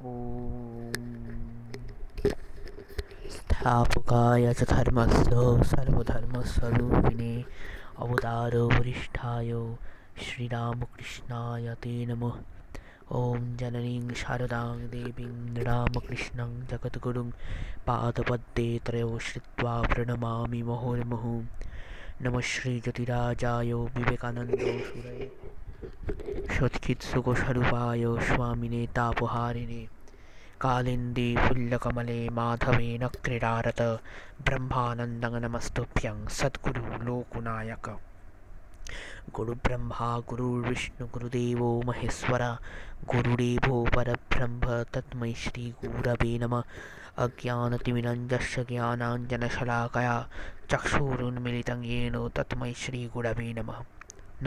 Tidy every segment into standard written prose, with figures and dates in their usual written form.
ॐ स्थापकाय च धर्मस्य सर्वधर्मस्वरूपिणे अवतारो वरिष्ठाय श्रीरामकृष्णाय ते नमः। ॐ जननीं शारदां देवीं रामकृष्णं जगद्गुरुं पादपद्मे त्रयो श्रित्वा प्रणमामि मुहुर्मुहुः। नमः श्रीज्योतिराजाय विवेकानन्दो सुरये सच्चित्सुखस्वरूपाय स्वामिने तापहारिणे कालिन्दे फुल्लकमले माधवेन क्रीडारत ब्रह्मानन्दं नमस्तुभ्यं सद्गुरु लोकनायक। गुरुब्रह्मा गुरुर्विष्णु गुरुदेवो महेश्वर गुरुदेवो परब्रह्म तस्मै श्रीगुरवे नमः। अज्ञानतिमिरञ्जस्य ज्ञानाञ्जनशलाकया चक्षुरुन्मीलितं येन तस्मै श्रीगुरवे नमः।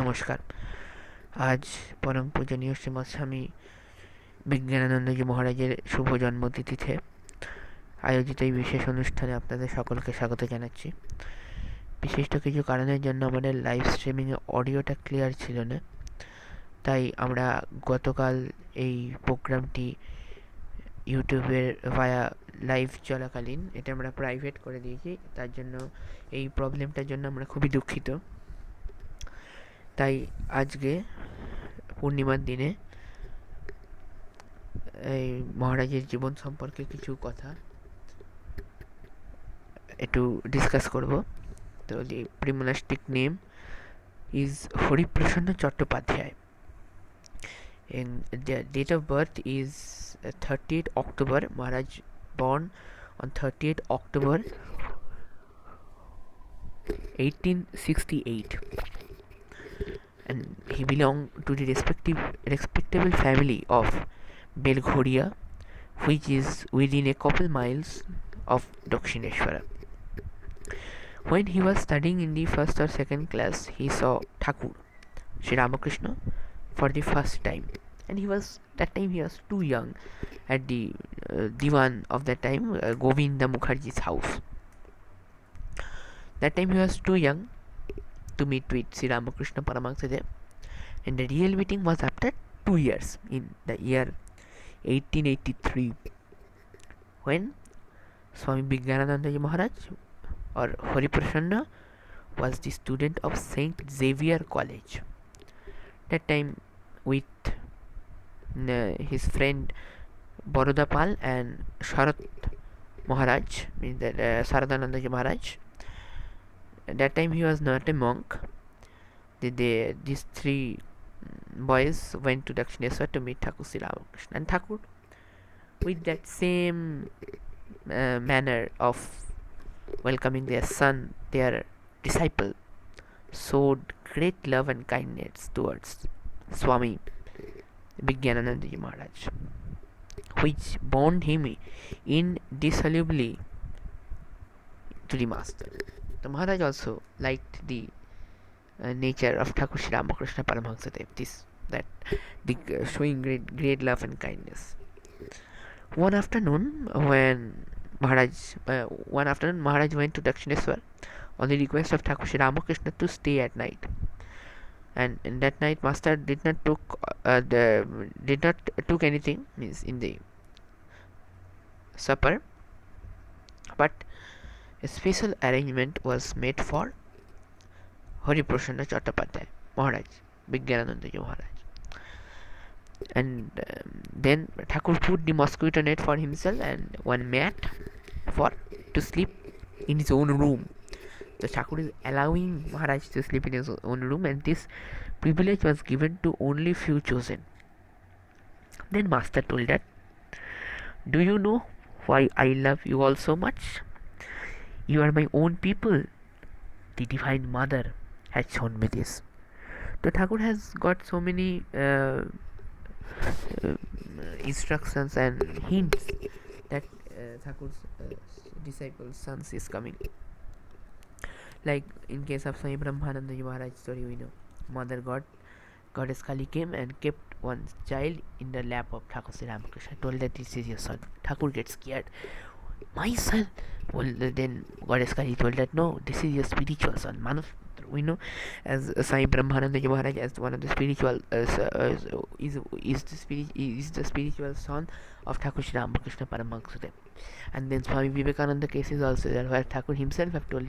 नमस्कार। आज परम पूजनीय श्रीमद स्वामी বিজ্ঞানানন্দ জি মহারাজের শুভ জন্মতিথিতে আয়োজিত এই বিশেষ অনুষ্ঠানে আপনাদের সকলকে স্বাগত জানাচ্ছি। বিশিষ্ট কিছু কারণের জন্য আমাদের লাইভ স্ট্রিমিংয়ে অডিওটা ক্লিয়ার ছিল না, তাই আমরা গতকাল এই প্রোগ্রামটি ইউটিউবের ভায়া লাইভ চলাকালীন এটা আমরা প্রাইভেট করে দিয়েছি। তার জন্য এই প্রবলেমটার জন্য আমরা খুবই দুঃখিত। তাই আজকে পূর্ণিমার দিনে এই মহারাজের জীবন সম্পর্কে কিছু কথা একটু ডিসকাস করব। তো the pre-monastic name is Hariprasanna Chattopadhyaya and the date of birth is 30th October. Maharaj born on 30th October 1868 and he belonged to the respectable family of Belghoria, which is within a couple miles of Dakshineswar. When he was studying in the first or second class, he saw Thakur, Sri Ramakrishna, for the first time, and that time he was too young at the divan of that time, Govinda Mukherjee's house. That time he was too young to meet with Sri Ramakrishna Paramahansa, and the real meeting was after 2 years in the year 1883, when Swami Vijgyanananda ji Maharaj or Hariprasanna was the student of Saint Xavier College. That time with his friend Barodapal and Sharat Maharaj, means that Saradananda ji Maharaj. At that time he was not a monk. These three boys went to Dakshineswar to meet Thakur Sri Ramakrishna, and Thakur, with that same manner of welcoming their son, their disciple, showed great love and kindness towards Swami Vijgyanananda ji Maharaj, which bound him indissolubly to the master. The Maharaj also liked the nature of Thakur Sri Ramakrishna Paramahansa, showing great love and kindness. One afternoon, Maharaj went to Dakshineswar on the request of Thakur Sri Ramakrishna to stay at night. And in that night, Master did not took anything, means in the supper, but a special arrangement was made for Hariprasanna Chattopadhyaya Maharaj, Vijnanananda ji Maharaj. And then Thakur put the mosquito net for himself and one mat to sleep in his own room. So Thakur is allowing Maharaj to sleep in his own room, and this privilege was given to only few chosen. Then Master told that, "Do you know why I love you all so much? You are my own people. The Divine Mother has shown me this." So Thakur has got so many instructions and hints that Thakur's disciple's sons is coming. Like in case of Swami Brahmananda ji Maharaj story, we know Goddess Kali came and kept one child in the lap of Thakur Sri Ramakrishna, told that this is your son. Thakur gets scared. My son? Well, then Goddess Kali told that no, this is your spiritual son, Manusputra. we know as Sai Brahmananda Maharaj as one of the spiritual is the spiritual son of Thakur Sri Ramakrishna Paramahansa. And then Swami Vivekananda case is also there, where Thakur himself have told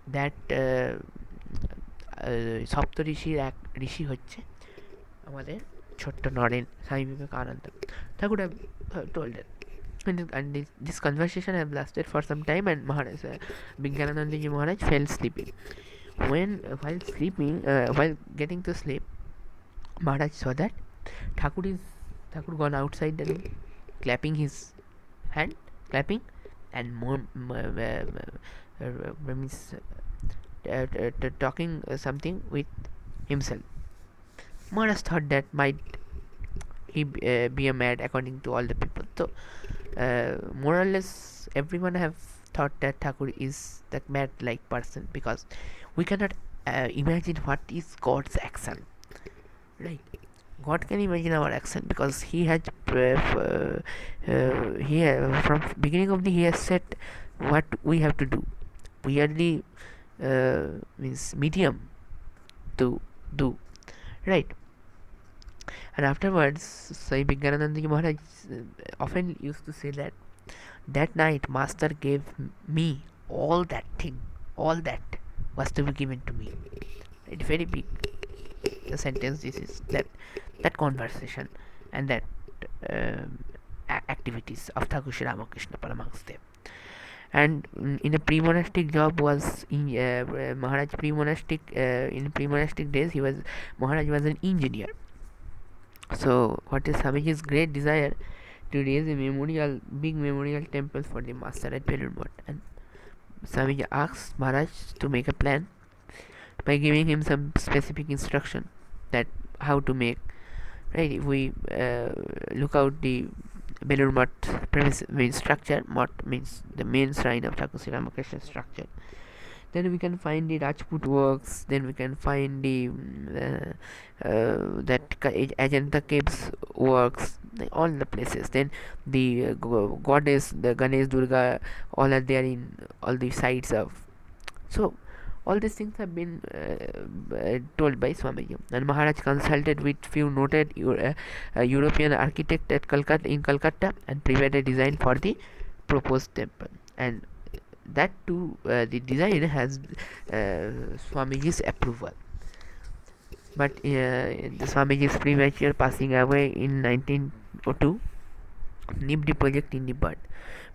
that সপ্ত ঋষির এক ঋষি হচ্ছে আমাদের ছোট্ট Naren Swami Vivekananda. Thakur have told that. And this conversation have lasted for some time, and Maharaj Vijnanananda Maharaj fell sleeping. While getting to sleep, Maharaj saw that Thakur gone outside the room, clapping his hand, and means talking something with himself. Maharaj thought that might he be a mad according to all the people. So more or less everyone have thought that Thakur is that mad like person, because we cannot imagine what is God's action, right? God can imagine our action, because he has from beginning of he has said what we have to do. We are the means medium to do, right? And afterwards Swami Vijgyanananda Maharaj often used to say that night master gave me all that was to be given to me. It's very big sentence this is, that conversation and that activities of Thakur Sri Ramakrishna Paramahansa. And in a pre-monastic job was in Maharaj pre-monastic in pre-monastic days Maharaj was an engineer. So what is Swamiji's great desire to raise a big memorial temple for the master at Belur Math, and Swamiji asked Maharaj to make a plan by giving him some specific instruction that how to make, right? If we look out the Belur Math premise means structure, Math means the main shrine of Thakur Sri Ramakrishna structure. Then we can find the Rajput works, then we can find the that Ajanta caves works, all the places. Then the goddess, the Ganesh, Durga, all are there in all the sites of. So all these things have been told by Swamiji, and Maharaj consulted with few noted European architects at Calcutta and prepared a design for the proposed temple. And that too, the design has Swamiji's approval. But the Swamiji's premature passing away in 1902 nipped the project in the bud.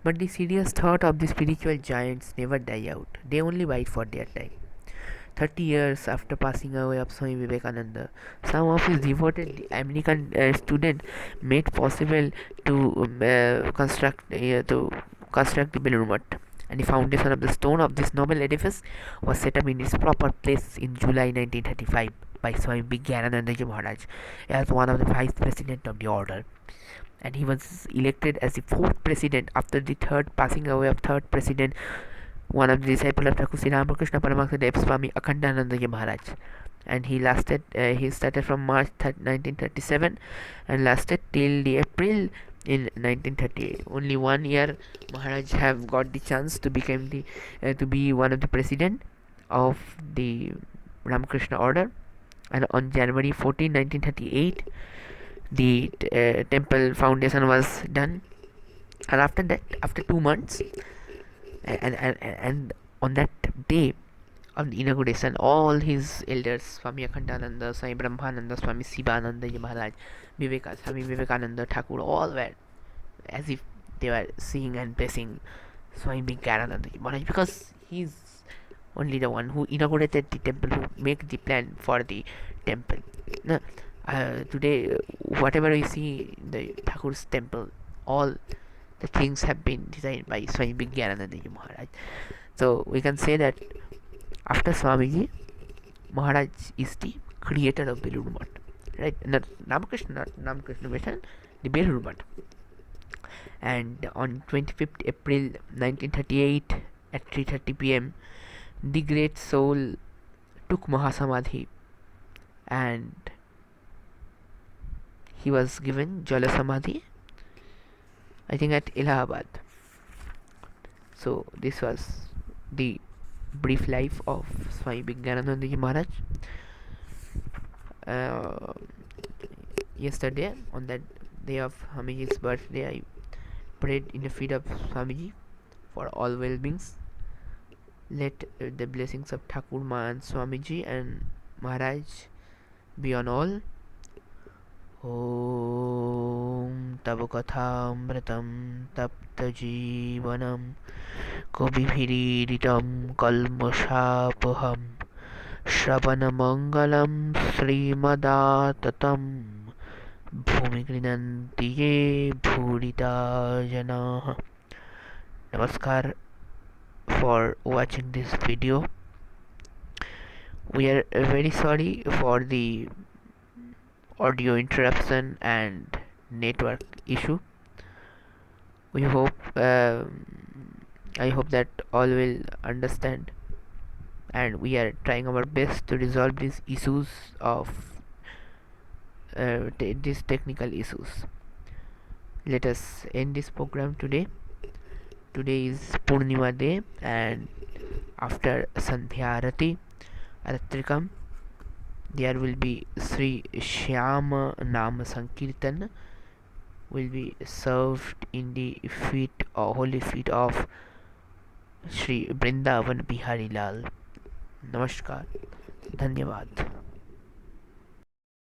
But the serious thought of the spiritual giants never die out. They only wait for their time. 30 years after passing away of Swami Vivekananda, some of his devoted American students made possible to construct the Belur Math, and the foundation of the stone of this noble edifice was set up in its proper place in July 1935 by Swami Vijgyanananda Maharaj as one of the vice president of the order. And he was elected as the fourth president after the passing away of third president, one of the disciples of Thakur Sri Ramakrishna Paramahansa Swami Akhandananda Maharaj. And he started from March 1937 and lasted till the April in 1938. Only 1 year Maharaj have got the chance to become to be one of the president of the Ramakrishna order. And on January 14, 1938, the temple foundation was done. And after that, after 2 months, and on that day of the inauguration, all his elders, Swami Akhandananda, Swami Brahmananda, Swami Sivananda Maharaj, Swami Vivekananda Thakur, all were as if they were seeing and blessing Swami Vijgyanananda Maharaj, because he's only the one who inaugurated the temple, who make the plan for the temple. Now, today, whatever we see in the Thakur's temple, all the things have been designed by Swami Vijgyanananda Maharaj. So we can say that after Swamiji, Maharaj is the creator of Belur Math, right? Not Ramakrishna Mission, the Belur Math. And on 25th April 1938 at 3:30 p.m, the great soul took Mahasamadhi, and he was given Jala Samadhi, I think at Allahabad. So this was the brief life of Swami Vijgyanananda Ji Maharaj. Uh, Yesterday, on that day of Swamiji's birthday, I prayed in the feet of Swamiji for all well-beings. Let the blessings of Thakur Ma and Swamiji and Maharaj be on all. Om Tava Kathamritam Tapta Jivanam Kabibhiritam Kalmashapoham Shravanamangalam Srimadatam Bhumigrinanti ye bhurita janaah. Namaskar for watching this video. We are very sorry for the audio interruption and network issue. We hope I hope that all will understand, and we are trying our best to resolve these issues of these technical issues. Let us end this program today. Today is Purnima Day, and after Sandhya Arati Aratrikam, there will be Sri Shyama Nama Sankirtan will be served in the feet or holy feet of Sri Brindavan Bihari Lal. Namaskar. Dhanyavad.